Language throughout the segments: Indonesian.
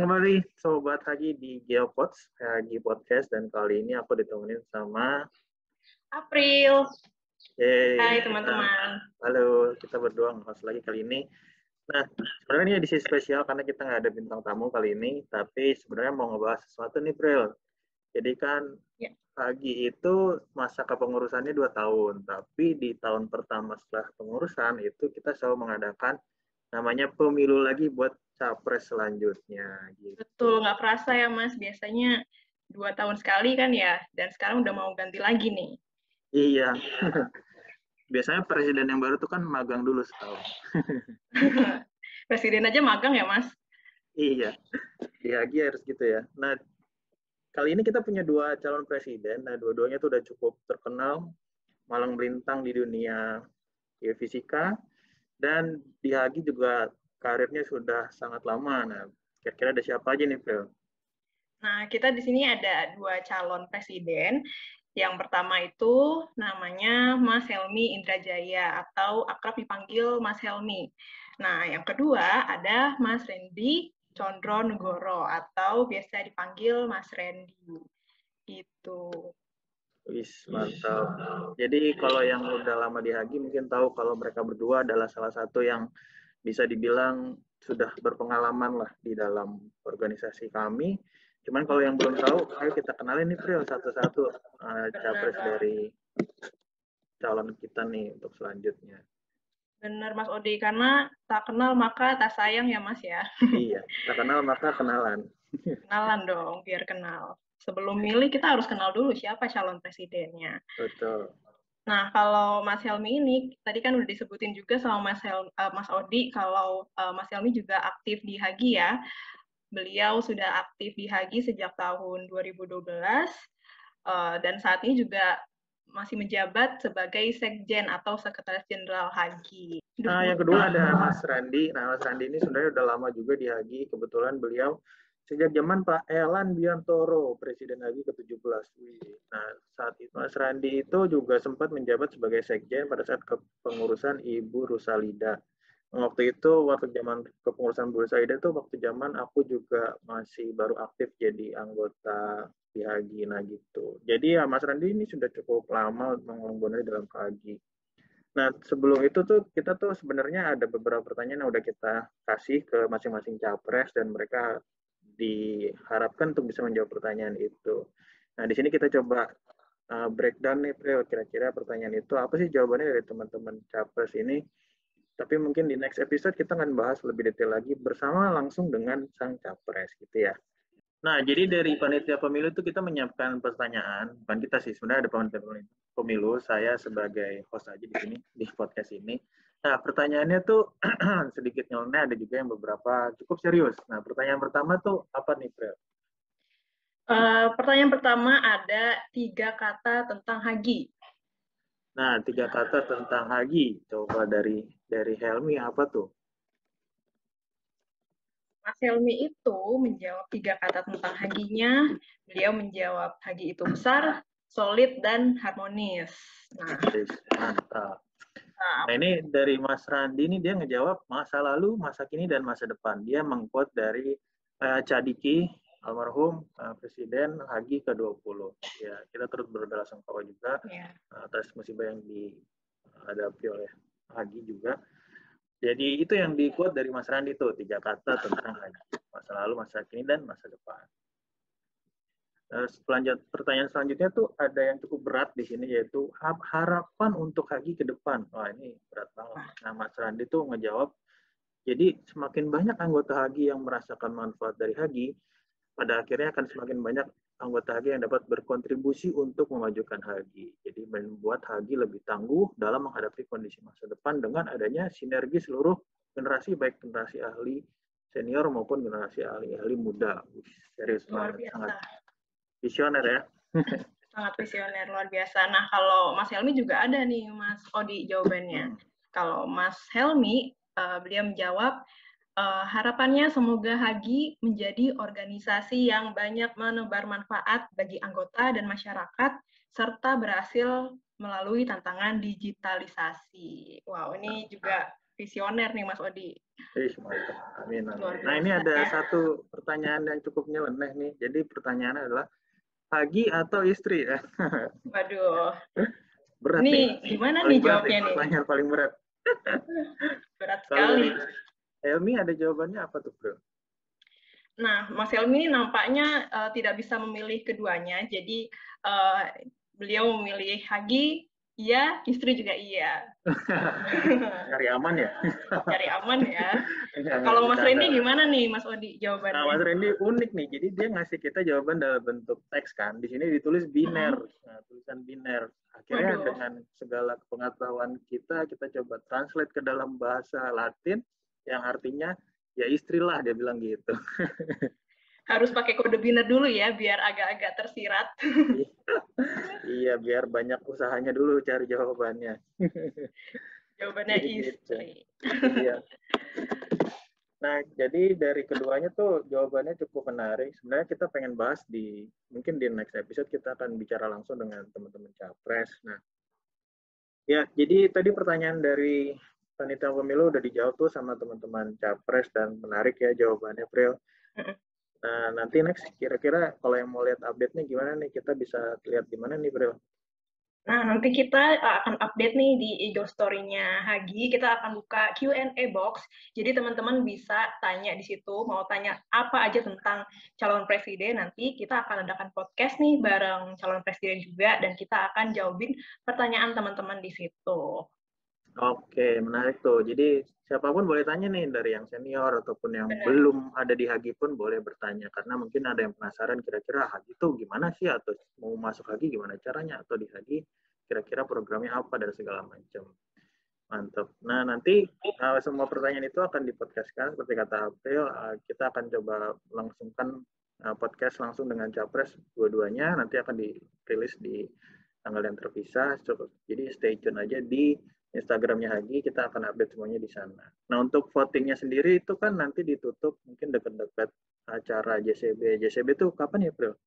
datang kembali Sobat Hagi di Geopods, Hagi Podcast, dan kali ini aku ditemenin sama April. Hai kita, teman-teman. halo, kita berdua nge-host lagi kali ini. Nah, sebenarnya ini edisi spesial karena kita nggak ada bintang tamu kali ini, tapi sebenarnya mau ngebahas sesuatu nih, April. Jadi kan Hagi itu masa kepengurusannya 2 tahun, tapi di tahun pertama setelah pengurusan itu kita selalu mengadakan namanya pemilu lagi buat capres selanjutnya. Gitu. Betul, nggak kerasa ya Mas, biasanya 2 tahun sekali kan ya, dan sekarang udah mau ganti lagi nih. Iya, biasanya presiden yang baru tuh kan magang dulu setahun. Presiden aja magang ya Mas? Iya, di Hagi harus gitu ya. Nah, kali ini kita punya 2 calon presiden, nah dua-duanya tuh udah cukup terkenal, malang melintang di dunia geofisika, dan di Hagi juga karirnya sudah sangat lama. Nah, kira-kira ada siapa aja nih, Phil? Nah, kita di sini ada 2 calon presiden. Yang pertama itu namanya Mas Helmi Indrajaya atau akrab dipanggil Mas Helmi. Nah, yang kedua ada Mas Randy Condronegoro atau biasa dipanggil Mas Randy. Gitu. Wis, mantap. Jadi kalau yang udah lama di Hagi mungkin tahu kalau mereka berdua adalah salah satu yang bisa dibilang sudah berpengalaman lah di dalam organisasi kami. Cuman kalau yang belum tahu, ayo kita kenalin nih Pril satu-satu capres dari calon kita nih untuk selanjutnya. Benar Mas Odi, karena tak kenal maka tak sayang ya Mas ya. Iya, tak kenal maka kenalan. Kenalan dong, biar kenal. Sebelum milih kita harus kenal dulu siapa calon presidennya. Betul. Nah, kalau Mas Helmi ini, tadi kan udah disebutin juga sama Mas Odi, kalau Mas Helmi juga aktif di Hagi ya. Beliau sudah aktif di Hagi sejak tahun 2012, dan saat ini juga masih menjabat sebagai Sekjen atau Sekretaris Jenderal Hagi. Nah, yang kedua ada Mas Randi. Nah, Mas Randi ini sebenarnya udah lama juga di Hagi. Kebetulan beliau sejak zaman Pak Elan Biantoro, Presiden Hagi ke-17. Nah, saat itu Mas Randi itu juga sempat menjabat sebagai Sekjen pada saat kepengurusan Ibu Rusalida. Waktu itu, waktu zaman kepengurusan Bu Rusalida itu waktu zaman aku juga masih baru aktif jadi anggota di Hagi. Nah, gitu. Jadi ya Mas Randi ini sudah cukup lama mengembangkan dalam Hagi. Nah, sebelum itu tuh kita tuh sebenarnya ada beberapa pertanyaan yang udah kita kasih ke masing-masing capres dan mereka diharapkan untuk bisa menjawab pertanyaan itu. Nah, di sini kita coba breakdown nih, Pril. Kira-kira pertanyaan itu apa sih jawabannya dari teman-teman capres ini? Tapi mungkin di next episode kita akan bahas lebih detail lagi bersama langsung dengan sang capres, gitu ya. Nah, jadi dari panitia pemilu itu kita menyiapkan pertanyaan, bukan kita sih, sebenarnya ada panitia pemilu, saya sebagai host aja di sini, di podcast ini. Nah, pertanyaannya tuh sedikit nyeleneh, ada juga yang beberapa cukup serius. Nah, pertanyaan pertama tuh apa nih, Prel? Pertanyaan pertama ada 3 kata tentang Hagi. Nah, 3 kata tentang Hagi. Coba dari Helmi apa tuh? Mas Helmi itu menjawab 3 kata tentang Haginya. Beliau menjawab Hagi itu besar, solid, dan harmonis. Nah, mantap. Nah, ini dari Mas Randi ini dia ngejawab masa lalu, masa kini, dan masa depan. Dia mengquote dari Cadiki, almarhum Presiden Hagi ke-20. Ya, kita turut berbelasungkawa juga atas musibah yang dihadapi oleh Hagi juga. Jadi itu yang di-quote dari Mas Randi tuh, 3 kata tentang Hagi. Masa lalu, masa kini, dan masa depan. Pertanyaan selanjutnya tuh ada yang cukup berat di sini, yaitu harapan untuk Hagi ke depan. Wah, ini berat banget. Nah, Mas Randi tuh ngejawab, jadi semakin banyak anggota Hagi yang merasakan manfaat dari Hagi, pada akhirnya akan semakin banyak anggota Hagi yang dapat berkontribusi untuk memajukan Hagi. Jadi membuat Hagi lebih tangguh dalam menghadapi kondisi masa depan dengan adanya sinergi seluruh generasi, baik generasi ahli senior maupun generasi ahli muda. Serius banget, sangat visioner ya. Sangat visioner, luar biasa. Nah, kalau Mas Helmi juga ada nih, Mas Odi, jawabannya. Kalau Mas Helmi, beliau menjawab, harapannya semoga Hagi menjadi organisasi yang banyak menebar manfaat bagi anggota dan masyarakat, serta berhasil melalui tantangan digitalisasi. Wow, ini juga visioner nih Mas Odi. Mantap. Amin, amin. Nah, Luar ini biasa, ada ya. satu pertanyaan yang cukup nyeleneh nih. Jadi pertanyaannya adalah Hagi atau istri ya? Waduh. Berat Nih, nih. gimana Paling nih berat jawabnya nih? Pertanyaan paling berat. Berat Kalau sekali. dari Helmi ada jawabannya apa tuh, Bro? Nah, Mas Helmi nampaknya tidak bisa memilih keduanya. Jadi beliau memilih Hagi, iya, istri juga iya. Cari aman ya? Cari aman ya. Enggak, Kalau Mas bercanda. Randy gimana nih, Mas Odi, Nah, jawabannya? Mas Randy unik nih. Jadi dia ngasih kita jawaban dalam bentuk teks kan. Di sini ditulis biner. Nah, tulisan biner. Akhirnya Waduh. dengan segala pengetahuan kita coba translate ke dalam bahasa Latin yang artinya ya istrilah, dia bilang gitu. Harus pakai kode biner dulu ya, biar agak-agak tersirat. Iya, biar banyak usahanya dulu cari jawabannya. Jawabannya Jadi istri. gitu. Iya. Nah, jadi dari keduanya tuh jawabannya cukup menarik. Sebenarnya kita pengen bahas mungkin di next episode kita akan bicara langsung dengan teman-teman Capres. Nah, ya, jadi tadi pertanyaan dari panitia pemilu udah dijawab tuh sama teman-teman Capres dan menarik ya jawabannya, Pril. Nah, nanti next kira-kira kalau yang mau lihat update-nya gimana nih? Kita bisa lihat di mana nih, Pril? Nah, nanti kita akan update nih di Eagle Story-nya Hagi. Kita akan buka Q&A box. Jadi teman-teman bisa tanya di situ, mau tanya apa aja tentang calon presiden. Nanti kita akan adakan podcast nih bareng calon presiden juga, dan kita akan jawabin pertanyaan teman-teman di situ. Oke, menarik tuh. Jadi siapapun boleh tanya nih, dari yang senior ataupun yang Benar. belum ada di Hagi pun boleh bertanya. Karena mungkin ada yang penasaran kira-kira Hagi itu gimana sih, atau mau masuk Hagi gimana caranya, atau di Hagi kira-kira programnya apa dan segala macam. Mantap. Nah, nanti semua pertanyaan itu akan dipodcastkan seperti kata April. Kita akan coba langsungkan podcast langsung dengan Capres dua-duanya. Nanti akan dirilis di tanggal yang terpisah. Jadi stay tune aja di Instagramnya Hagi, kita akan update semuanya di sana. Nah, untuk votingnya sendiri itu kan nanti ditutup mungkin dekat-dekat acara JCB. JCB itu kapan ya, April?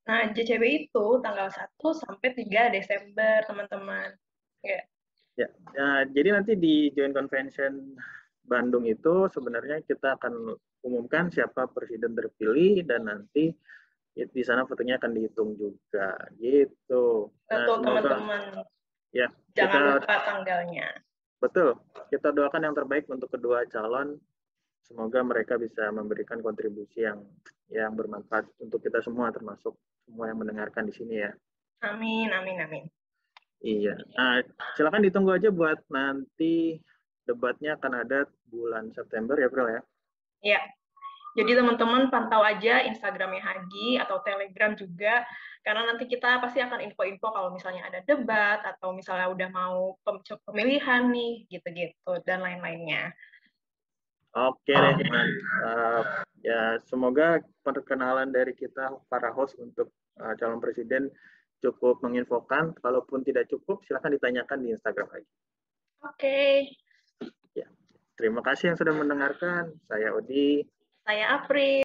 Nah, JCB itu tanggal 1 sampai 3 Desember, teman-teman. Ya. Ya, jadi nanti di Joint Convention Bandung itu sebenarnya kita akan umumkan siapa presiden terpilih dan nanti di sana fotonya akan dihitung juga gitu. Nah, Betul, semoga teman-teman. ya Jangan kita lupa tanggalnya. betul, kita doakan yang terbaik untuk kedua calon. Semoga mereka bisa memberikan kontribusi yang bermanfaat untuk kita semua, termasuk semua yang mendengarkan di sini ya. Amin, amin, amin. Iya. Nah, silakan ditunggu aja buat nanti debatnya akan ada bulan September ya, April ya. Iya. Jadi teman-teman pantau aja Instagramnya Hagi atau Telegram juga, karena nanti kita pasti akan info-info kalau misalnya ada debat atau misalnya udah mau pemilihan nih, gitu-gitu, dan lain-lainnya. Oke deh, mantap. Ya, semoga perkenalan dari kita para host untuk calon presiden cukup menginfokan. Kalaupun tidak cukup, silakan ditanyakan di Instagram lagi. Oke. Ya, terima kasih yang sudah mendengarkan. Saya Odi. Saya April.